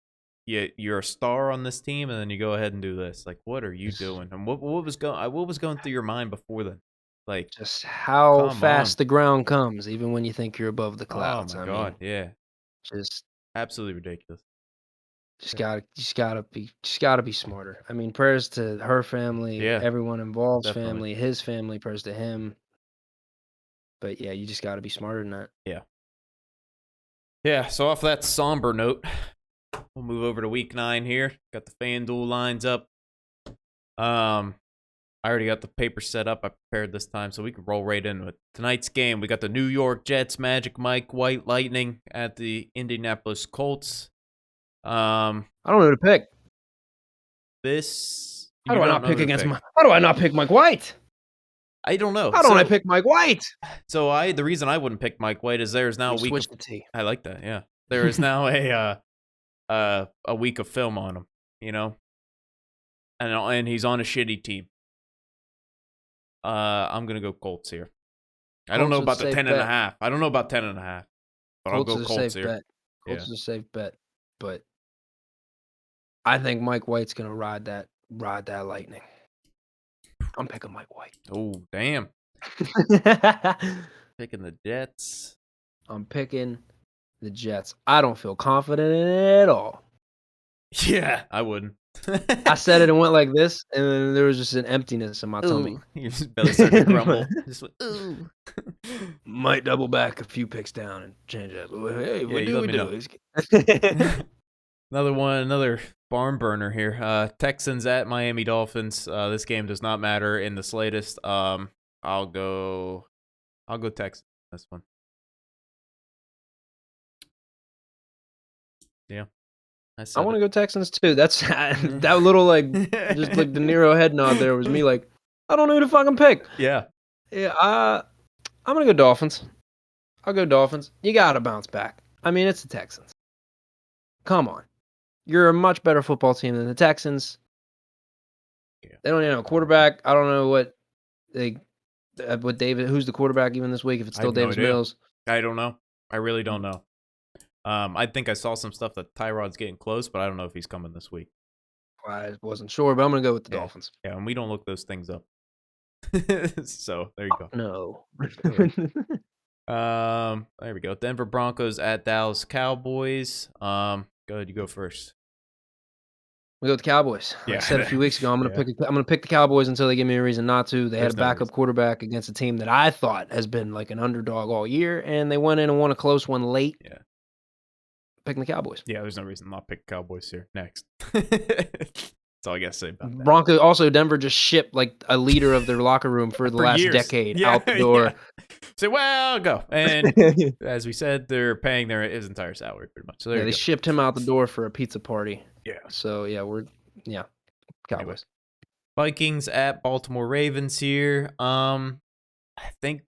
you're a star on this team, and then you go ahead and do this. What are you doing? And what was going through your mind before then? Just how fast the ground comes, even when you think you're above the clouds. Oh my God, yeah. Just absolutely ridiculous. Just gotta be smarter. I mean, prayers to her family, everyone involved's family, his family, prayers to him. But yeah, you just gotta be smarter than that. Yeah. Yeah, so off that somber note, we'll move over to week 9 here. Got the FanDuel lines up. I already got the paper set up. I prepared this time, so we can roll right into it. Tonight's game, we got the New York Jets, Magic Mike White Lightning at the Indianapolis Colts. I don't know who to pick. How do I not pick Mike White? I don't know. How don't I pick Mike White? So the reason I wouldn't pick Mike White is there's now a week of, the T. I like that. Yeah, there is now a week of film on him. And he's on a shitty team. I'm gonna go Colts here. I don't know about the 10.5. I don't know about 10.5. But I'll go Colts here. Colts is a safe bet, but I think Mike White's gonna ride that lightning. I'm picking Mike White. Oh, damn. Picking the Jets. I'm picking the Jets. I don't feel confident in it at all. Yeah, I wouldn't. I said it and went like this, and then there was just an emptiness in my tummy. Your belly started to grumble. Just went, ooh. Might double back a few picks down and change up. Hey, what do we do? Another barn burner here. Texans at Miami Dolphins. This game does not matter in the slightest. I'll go Texans this one. Yeah. I want to go Texans too. That's that little just like De Niro head nod there was me I don't know who to fucking pick. Yeah. Yeah, I'm gonna go Dolphins. I'll go Dolphins. You gotta bounce back. I mean, it's the Texans. Come on. You're a much better football team than the Texans. Yeah. They don't even have a quarterback. I don't know what David. Who's the quarterback even this week? If it's I still have no Davis idea. Mills. I don't know. I really don't know. I think I saw some stuff that Tyrod's getting close, but I don't know if he's coming this week. I wasn't sure, but I'm gonna go with the Yeah. Dolphins. Yeah, and we don't look those things up. So there you go. No. There we go. Denver Broncos at Dallas Cowboys. Go ahead, you go first. We go with the Cowboys. Like I Yeah. said a few weeks ago, I'm Yeah. gonna pick the Cowboys until they give me a reason not to. They had There's a no backup reason. quarterback against a team that I thought has been like an underdog all year, and they went in and won a close one late. Yeah. Picking the Cowboys. Yeah, there's no reason not pick Cowboys here. Next. That's all I gotta say about that. Broncos also Denver just shipped like a leader of their locker room for the last years. decade out the door. Yeah. Say, well, go. And as we said, they're paying his entire salary pretty much. So there you they go. shipped him out the door for a pizza party. Yeah. So yeah, Cowboys. Anyway. Vikings at Baltimore Ravens here. I think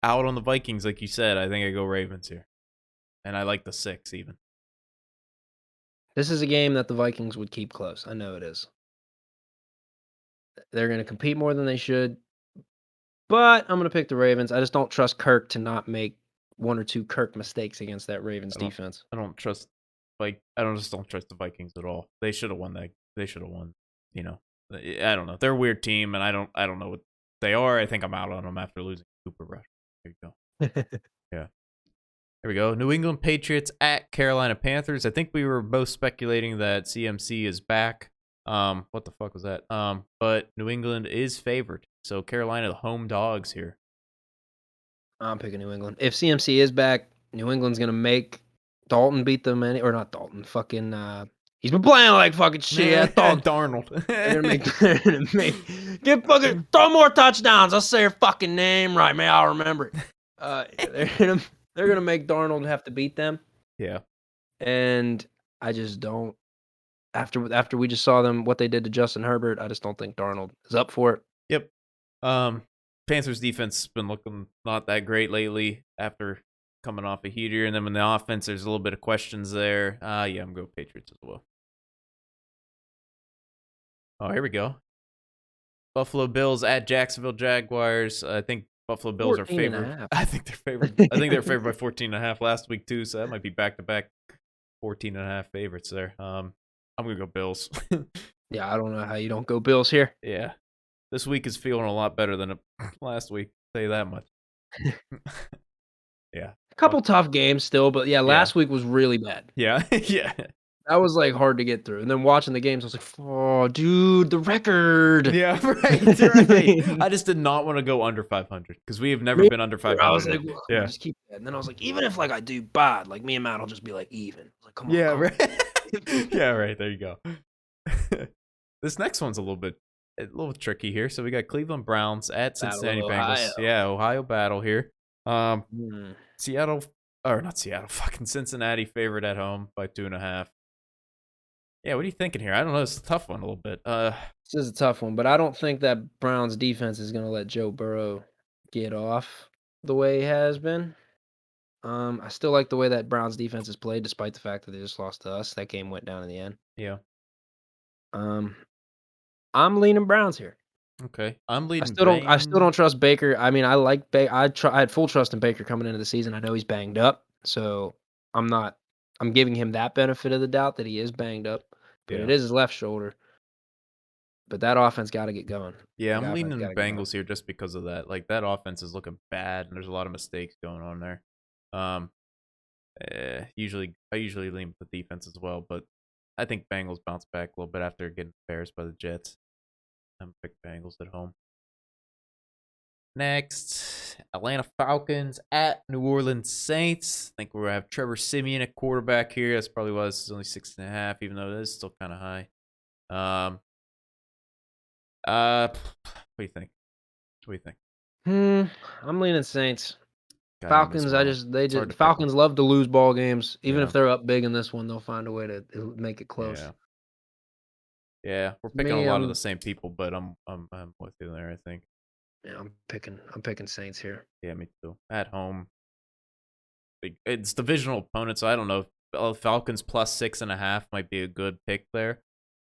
out on the Vikings, like you said, I think I go Ravens here. And I like the 6 even. This is a game that the Vikings would keep close. I know it is. They're going to compete more than they should. But I'm going to pick the Ravens. I just don't trust Kirk to not make one or two Kirk mistakes against that Ravens defense. I don't trust the Vikings at all. They should have won that. They should have won, you know. I don't know. They're a weird team, and I don't know what they are. I think I'm out on them after losing Cooper Rush. There you go. Yeah. There we go. New England Patriots at Carolina Panthers. I think we were both speculating that CMC is back. What the fuck was that? But New England is favored. So Carolina, the home dogs here. I'm picking New England. If CMC is back, New England's going to make Dalton beat them or not Dalton, fucking he's been playing like fucking shit. Yeah, Darnold. They're gonna get fucking throw more touchdowns. I'll say your fucking name right, man. I'll remember it. They're gonna make Darnold have to beat them. Yeah. And I just don't. After we just saw them what they did to Justin Herbert, I just don't think Darnold is up for it. Yep. Panthers defense has been looking not that great lately after coming off a heater, and then when the offense, there's a little bit of questions there. Yeah, I'm going Patriots as well. Oh, here we go. Buffalo Bills at Jacksonville Jaguars. I think Buffalo Bills are favored. I think they're favored. I think they're favored by 14.5 last week too, so that might be back-to-back 14.5 favorites there. I'm gonna go Bills. Yeah, I don't know how you don't go Bills here. Yeah, this week is feeling a lot better than last week. I'll tell you that much. Yeah, a couple tough games still, but yeah, last week was really bad. Yeah, yeah. That was like hard to get through. And then watching the games, I was like, "Oh, dude, the record." Yeah, right. I just did not want to go under 500 because we have never been under 500. I was like, well, yeah, just keep that. And then I was like, even if like I do bad, like me and Matt will just be like even. Like, come on. Yeah, right. Yeah, right. There you go. This next one's a little tricky here. So we got Cleveland Browns at Cincinnati Bengals. Yeah, Ohio battle here. Fucking Cincinnati favored at home by 2.5. Yeah, what are you thinking here? I don't know. It's a tough one a little bit. This is a tough one, but I don't think that Browns defense is going to let Joe Burrow get off the way he has been. I still like the way that Browns defense is played, despite the fact that they just lost to us. That game went down in the end. Yeah. I'm leaning Browns here. Okay, I'm leaning. I still don't trust Baker. I mean, I like Baker. I had full trust in Baker coming into the season. I know he's banged up, so I'm giving him that benefit of the doubt that he is banged up, but it is his left shoulder. But that offense got to get going. Yeah, I'm leaning the Bengals here just because of that. Like, that offense is looking bad, and there's a lot of mistakes going on there. I usually lean with the defense as well, but I think Bengals bounce back a little bit after getting embarrassed by the Jets. I'm pick Bengals at home. Next, Atlanta Falcons at New Orleans Saints. I think we're going to have Trevor Siemian at quarterback here. That's probably why this is only 6.5, even though it is still kind of high. What do you think? I'm leaning Saints. Falcons, well. Falcons love to lose ball games. Even if they're up big in this one, they'll find a way to make it close. Yeah, we're picking a lot of the same people, but I'm with you there, I think. Yeah, I'm picking Saints here. Yeah, me too. At home. It's divisional opponents, so I don't know if Falcons plus 6.5 might be a good pick there.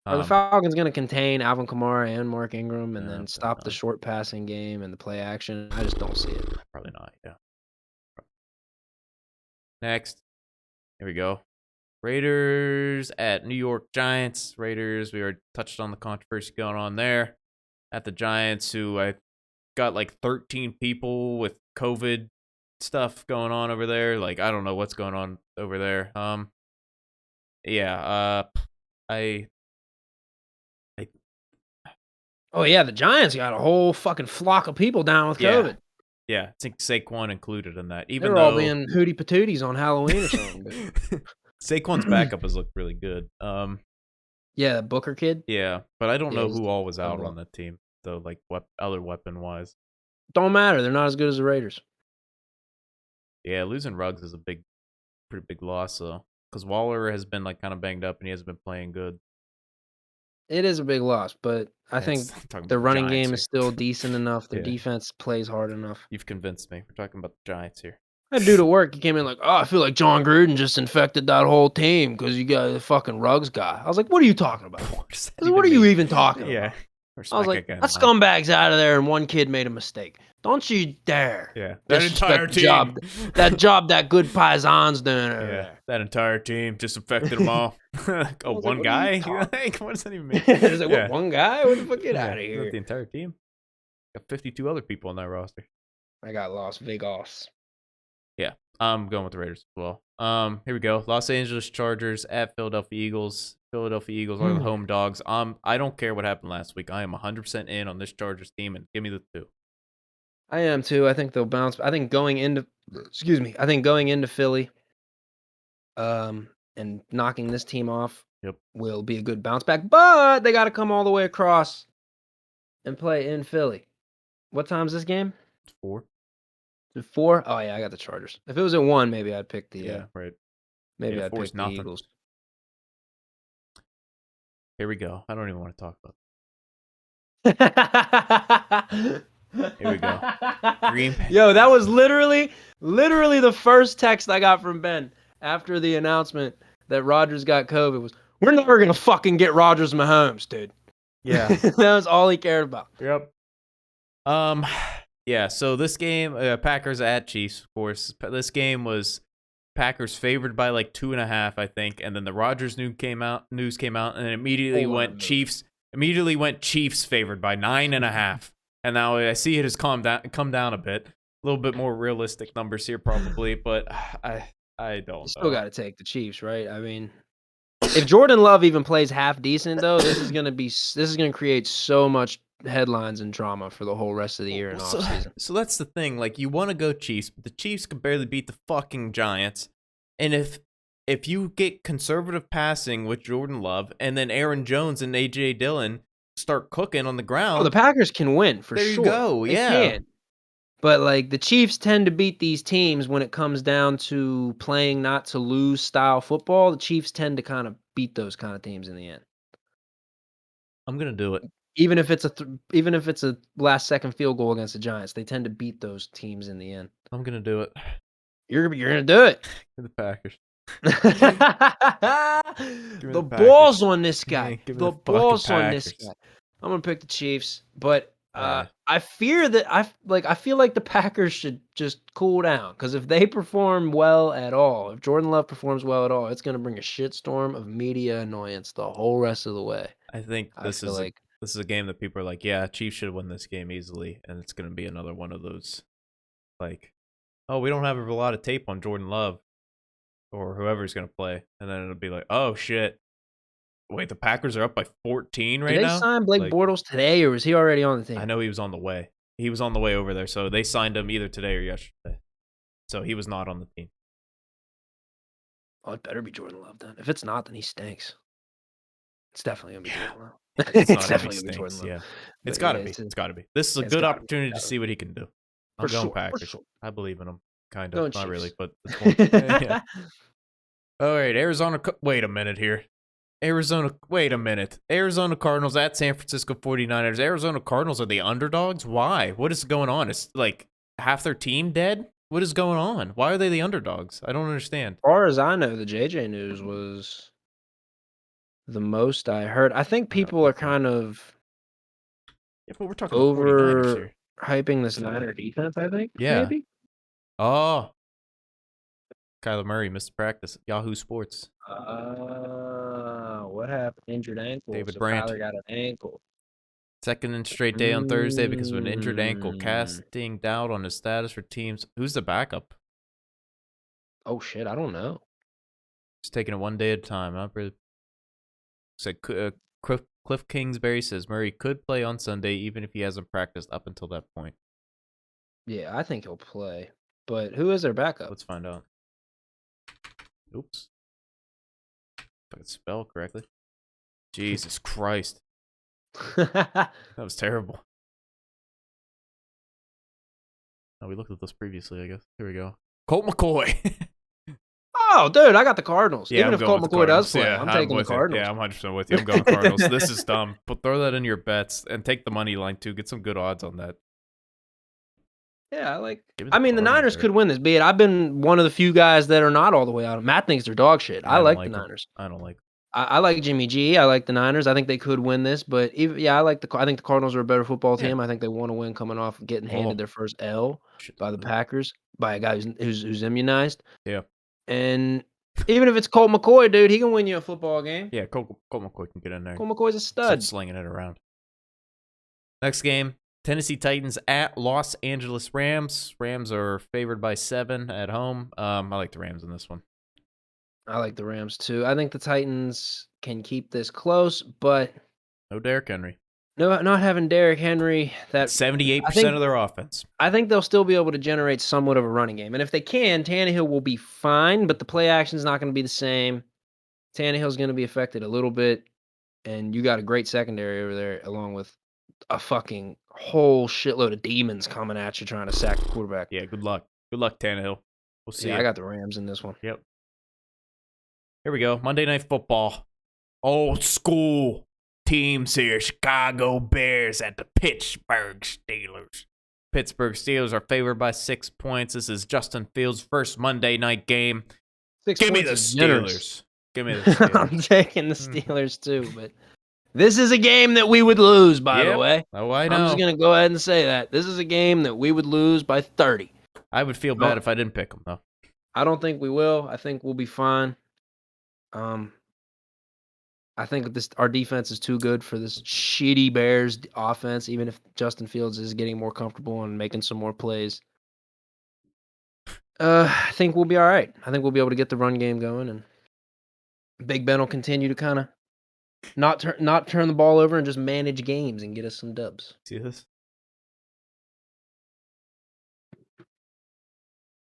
Are the Falcons going to contain Alvin Kamara and Mark Ingram and No, then stop the short passing game and the play action? I just don't see it. Probably not, yeah. Next, here we go. Raiders at New York Giants. Raiders, we already touched on the controversy going on there. At the Giants, who I got like 13 people with COVID stuff going on over there. Like, I don't know what's going on over there. Oh, yeah, the Giants got a whole fucking flock of people down with COVID. Yeah, I think Saquon included in that. They're all being hootie patooties on Halloween or something. Saquon's backup has looked really good. Yeah, Booker kid. Yeah, but I don't know who all was out on that team, though, like other weapon-wise. Don't matter. They're not as good as the Raiders. Yeah, losing Ruggs is a pretty big loss, though, because Waller has been like kind of banged up and he hasn't been playing good. It is a big loss, but I think the running game is still decent enough. Their defense plays hard enough. You've convinced me. We're talking about the Giants here. I had a dude at work. He came in like, oh, I feel like John Gruden just infected that whole team because you got a fucking Ruggs guy. I was like, what are you talking about? What are you even talking about? I was like, that scumbag's out of there and one kid made a mistake. Don't you dare. Yeah. That entire team. That job that good Paisan's doing. Yeah. That entire team just infected them all. One guy? Like, what does that even mean? What, one guy? What the fuck? Get out of here. Not the entire team. Got 52 other people on that roster. I got Las Vegas. Yeah. I'm going with the Raiders as well. Here we go. Los Angeles Chargers at Philadelphia Eagles. Philadelphia Eagles are the home dogs. I don't care what happened last week. I am 100% in on this Chargers team, and give me the 2. I am too. I think they'll bounce. I think going into Philly, and knocking this team off will be a good bounce back. But they got to come all the way across and play in Philly. What time's this game? 4. 4? Oh yeah, I got the Chargers. If it was at 1, maybe I'd pick the. Right. Maybe I'd pick the Eagles. Here we go. I don't even want to talk about it. Here we go. Yo, that was literally the first text I got from Ben after the announcement that Rodgers got COVID was, we're never going to fucking get Rodgers and Mahomes, dude. Yeah. That was all he cared about. Yep. Yeah, so this game, Packers at Chiefs, of course. This game was Packers favored by like 2.5, I think, and then the Rodgers news came out, and it immediately went Chiefs. Immediately went Chiefs favored by 9.5, and now I see it has come down a bit, a little bit more realistic numbers here probably, but I don't know. Still got to take the Chiefs, right? I mean, if Jordan Love even plays half decent though, this is gonna create so much headlines and drama for the whole rest of the year and offseason. So that's the thing. Like, you want to go Chiefs, but the Chiefs can barely beat the fucking Giants. And if you get conservative passing with Jordan Love and then Aaron Jones and A.J. Dillon start cooking on the ground, the Packers can win for sure. There you go. They can. But like the Chiefs tend to beat these teams when it comes down to playing not to lose style football. The Chiefs tend to kind of beat those kind of teams in the end. I'm gonna do it. Even if it's a last second field goal against the Giants, they tend to beat those teams in the end. I'm gonna do it. You're gonna do it. For the Packers. The balls on this guy. The balls on this guy. I'm gonna pick the Chiefs, but I fear that I feel like the Packers should just cool down because if they perform well at all, if Jordan Love performs well at all, it's gonna bring a shitstorm of media annoyance the whole rest of the way. I think this is a game that people are like, yeah, Chiefs should win this game easily, and it's gonna be another one of those, like, oh, we don't have a lot of tape on Jordan Love or whoever's gonna play, and then it'll be like, oh shit. Wait, the Packers are up by 14 right now? Did they sign Blake Bortles today, or was he already on the team? I know he was on the way. He was on the way over there, so they signed him either today or yesterday. So he was not on the team. Oh, it better be Jordan Love then. If it's not, then he stinks. It's definitely going to be Jordan Love. It's definitely going to be Jordan Love. Yeah. It's got to be. It's got to be. This is a good opportunity to see what he can do. I'm going Packers. Sure. I believe in him. Kind of. Not really, but it's yeah. All right, Arizona. Wait a minute here. Wait a minute. Arizona Cardinals at San Francisco 49ers. Arizona Cardinals are the underdogs? Why? What is going on? Is like half their team dead? What is going on? Why are they the underdogs? I don't understand. As far as I know, the JJ news was the most I heard. I think people are kind of Yeah, but we're talking the 49ers over here. hyping this Niner defense, I think. Yeah. Maybe. Oh. Kyler Murray missed practice. Yahoo Sports. What happened? Injured ankle. David So Brandt. Kyler got an ankle. Second and straight day on Thursday because of an injured ankle, Mm. casting doubt on his status for teams. Who's the backup? Oh shit, I don't know. Just taking it one day at a time. Not really. Said Cliff Kingsbury says Murray could play on Sunday even if he hasn't practiced up until that point. Yeah, I think he'll play. But who is their backup? Let's find out. Oops. If I can spell correctly. Jesus Christ. That was terrible. Oh, we looked at this previously, I guess. Here we go. Colt McCoy. Oh, dude, I got the Cardinals. Yeah, Even I'm if going Colt with the McCoy does Cardinals. play, Yeah, I'm taking the with you. Cardinals. Yeah, I'm 100% with you. I'm going Cardinals. This is dumb. But throw that in your bets and take the money line too. Get some good odds on that. Yeah, Give me I mean, the Cardinals Niners there. could win this. Be it, I've been one of the few guys that are not all the way out. Matt thinks they're dog shit. I don't like the them. Niners. I don't like them. I like Jimmy G. I like the Niners. I think they could win this, but I think the Cardinals are a better football team. I think they want to win coming off of getting handed their first L by the Packers by a guy who's immunized. Yeah. And even if it's Colt McCoy, dude, he can win you a football game. Yeah, Colt McCoy can get in there. Colt McCoy's a stud. Start slinging it around. Next game, Tennessee Titans at Los Angeles Rams. Rams are favored by 7 at home. I like the Rams in this one. I like the Rams too. I think the Titans can keep this close, but no Derrick Henry. No, not having Derrick Henry. That 78% of their offense. I think they'll still be able to generate somewhat of a running game, and if they can, Tannehill will be fine. But the play action is not going to be the same. Tannehill's going to be affected a little bit, and you got a great secondary over there, along with a fucking whole shitload of demons coming at you trying to sack the quarterback. Yeah, good luck. Good luck, Tannehill. We'll see. Yeah, I got the Rams in this one. Yep. Here we go. Monday Night Football. Old school teams here. Chicago Bears at the Pittsburgh Steelers. Pittsburgh Steelers are favored by 6 points. This is Justin Fields' first Monday night game. Give me the Steelers. Give me the Steelers. I'm taking the Steelers too, but this is a game that we would lose, by the way. Oh, I know. I'm just going to go ahead and say that. This is a game that we would lose by 30. I would feel bad if I didn't pick them, though. I don't think we will. I think we'll be fine. I think our defense is too good for this shitty Bears offense, even if Justin Fields is getting more comfortable and making some more plays. I think we'll be all right. I think we'll be able to get the run game going, and Big Ben will continue to kind of not turn the ball over and just manage games and get us some dubs. See this?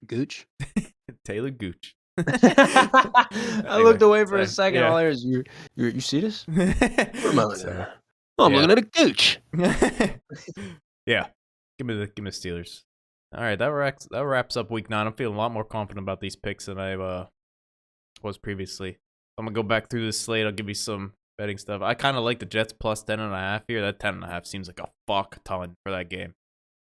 Gooch? Taylor Gooch. I looked away for a second. Yeah. All there is you see this? What am I looking at? Oh, I'm looking at a Gooch. Yeah. Give me the Steelers. All right, that wraps up week 9. I'm feeling a lot more confident about these picks than I was previously. I'm gonna go back through this slate. I'll give you some betting stuff. I kind of like the Jets plus 10.5 here. That 10.5 seems like a fuck ton for that game.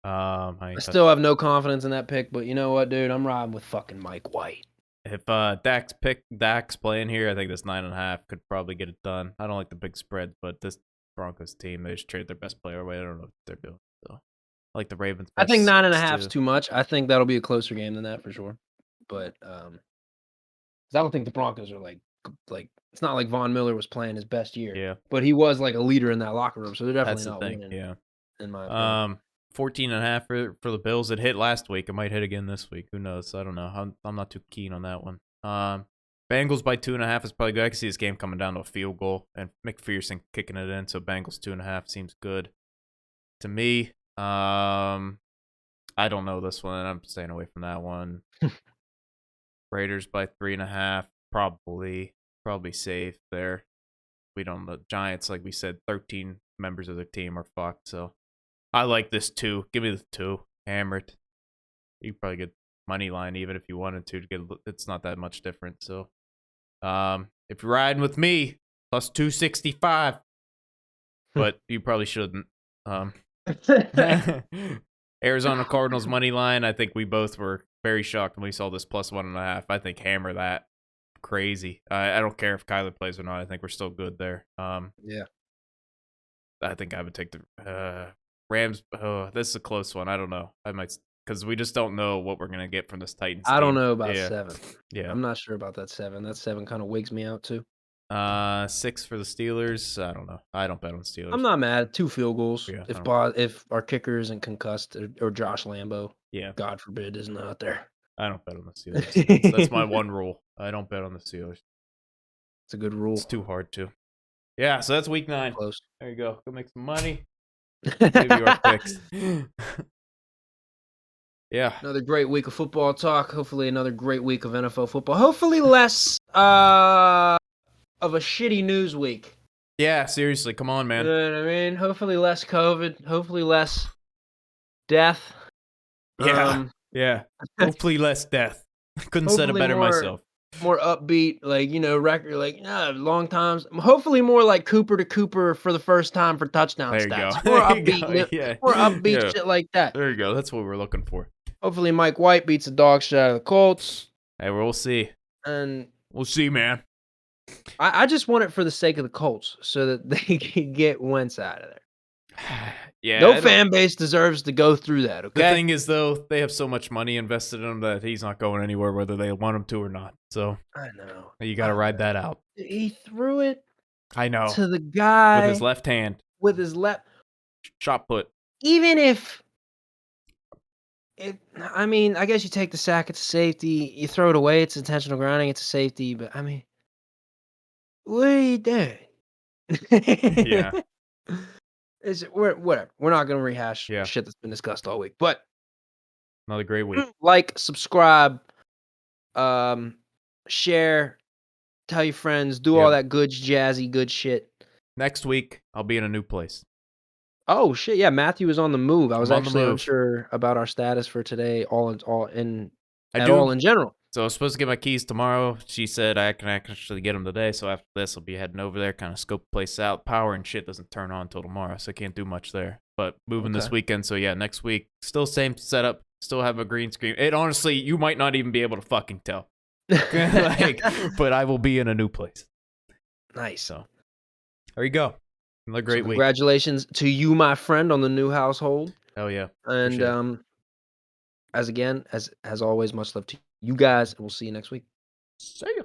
I still have no confidence in that pick, but you know what, dude? I'm riding with fucking Mike White. If Dak's playing here, I think this 9.5 could probably get it done. I don't like the big spread, but this Broncos team, they just traded their best player away. I don't know what they're doing. So I like the Ravens. I think 9.5 is too much. I think that'll be a closer game than that for sure. But I don't think the Broncos are like it's not like Von Miller was playing his best year. Yeah. But he was like a leader in that locker room, so they're definitely not winning. Yeah. In my opinion. 14.5 for the Bills. It hit last week. It might hit again this week. Who knows? I don't know. I'm not too keen on that one. Bengals by 2.5 is probably good. I can see this game coming down to a field goal and McPherson kicking it in. So Bengals 2.5 seems good to me. I don't know this one. I'm staying away from that one. Raiders by 3.5. Probably safe there. We don't. The Giants, like we said, 13 members of their team are fucked. So I like this 2. Give me the 2. Hammer it. You probably get money line even if you wanted to get. It's not that much different. So, if you're riding with me, plus 265. But you probably shouldn't. Arizona Cardinals money line. I think we both were very shocked when we saw this plus 1.5. I think hammer that. Crazy. I don't care if Kyler plays or not. I think we're still good there. Yeah. I think I would take the Rams. Oh, this is a close one. I don't know. I might, because we just don't know what we're gonna get from this Titans I don't team. know about Yeah. 7. Yeah. I'm not sure about that 7. That 7 kind of wigs me out too. 6 for the Steelers. I don't know. I don't bet on Steelers. I'm not mad. 2 field goals. Yeah, If our kicker isn't concussed or Josh Lambo, yeah, God forbid, isn't out there. I don't bet on the Steelers. That's my one rule. I don't bet on the Steelers. It's a good rule. It's too hard to. Yeah, so that's week 9. Close. There you go. Go make some money. Give you our picks. Yeah. Another great week of football talk. Hopefully another great week of NFL football. Hopefully less of a shitty news week. Yeah, seriously. Come on, man. You know what I mean? Hopefully less COVID. Hopefully less death. Yeah. Yeah. Hopefully less death. Couldn't said it better myself. More upbeat, record, long times. Hopefully more like Cooper to Cooper for the first time for touchdown There you stats. go. More There you upbeat, go. Yeah. more upbeat Yeah. shit like that. There you go. That's what we're looking for. Hopefully Mike White beats the dog shit out of the Colts. Hey, we'll see. And we'll see, man. I just want it for the sake of the Colts so that they can get Wentz out of there. Yeah. No fan base deserves to go through that, okay? The thing is, though, they have so much money invested in him that he's not going anywhere whether they want him to or not. So I know. You got to ride that out. He threw it I know. to the guy. With his left hand. With his left. Shot put. Even if... I guess you take the sack, it's a safety. You throw it away, it's intentional grounding, it's a safety. But, what are you doing? Yeah. Whatever. We're not going to rehash shit that's been discussed all week. But another great week. Like, subscribe, share, tell your friends, do all that good, jazzy, good shit. Next week, I'll be in a new place. Oh shit! Yeah, Matthew is on the move. I was actually unsure about our status for today. All in general. So I was supposed to get my keys tomorrow. She said I can actually get them today. So after this, I'll be heading over there, kind of scope the place out. Power and shit doesn't turn on until tomorrow, so I can't do much there. But moving this weekend, so yeah, next week, still same setup. Still have a green screen. It honestly, you might not even be able to fucking tell. But I will be in a new place. Nice. So there you go. Another great week. Congratulations to you, my friend, on the new household. Hell yeah. And as always, much love to you guys, and we'll see you next week. See ya.